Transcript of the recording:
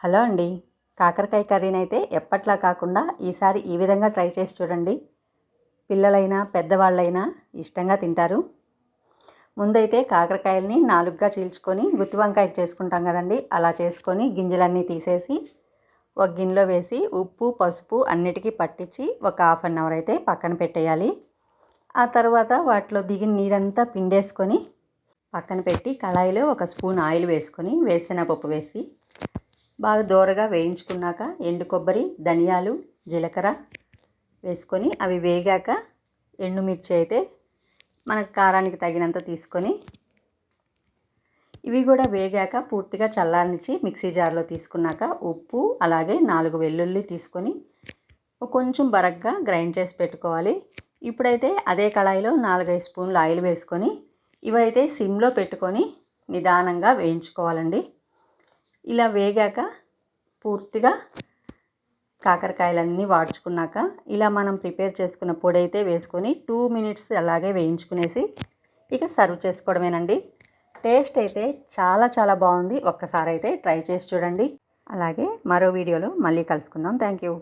Hello అండి. కాకరకాయ కర్రీనైతే ఎప్పట్లా కాకుండా ఈసారి ఈ విధంగా ట్రై చేసి చూడండి. పిల్లలైనా పెద్దవాళ్ళైనా ఇష్టంగా తింటారు. ముందైతే కాకరకాయల్ని 4గా చీల్చుకొని గుత్తి వంకాయ చేసుకుంటాం కదండి, అలా చేసుకొని గింజలన్నీ తీసేసి ఒక గిన్నెలో వేసి ఉప్పు పసుపు అన్నిటికీ పట్టించి ఒక హాఫ్ అన్ అవర్ అయితే పక్కన పెట్టేయాలి. ఆ తర్వాత వాటిలో దిగిన నీరంతా పిండేసుకొని పక్కన పెట్టి కళాయిలో ఒక స్పూన్ ఆయిల్ వేసుకొని వేరుశనగపప్పు వేసి బాగా దోరగా వేయించుకున్నాక ఎండు కొబ్బరి, ధనియాలు, జీలకర్ర వేసుకొని అవి వేగాక ఎండుమిర్చి అయితే మనకు కారానికి తగినంత తీసుకొని ఇవి కూడా వేగాక పూర్తిగా చల్లారనిచ్చి మిక్సీ జార్లో తీసుకున్నాక ఉప్పు అలాగే 4 వెల్లుల్లి తీసుకొని కొంచెం బరగ్గా గ్రైండ్ చేసి పెట్టుకోవాలి. ఇప్పుడైతే అదే కళాయిలో 4-5 స్పూన్లు ఆయిల్ వేసుకొని ఇవైతే సిమ్లో పెట్టుకొని నిదానంగా వేయించుకోవాలండి. ఇలా వేగాక పూర్తిగా కాకరకాయలన్నీ వాడ్చుకున్నాక ఇలా మనం ప్రిపేర్ చేసుకున్న పొడి అయితే వేసుకొని 2 మినిట్స్ అలాగే వేయించుకునేసి ఇక సర్వ్ చేసుకోవడమేనండి. టేస్ట్ అయితే చాలా బాగుంది. ఒక్కసారి అయితే ట్రై చేసి చూడండి. అలాగే మరో వీడియోలో మళ్ళీ కలుసుకుందాం. Thank you.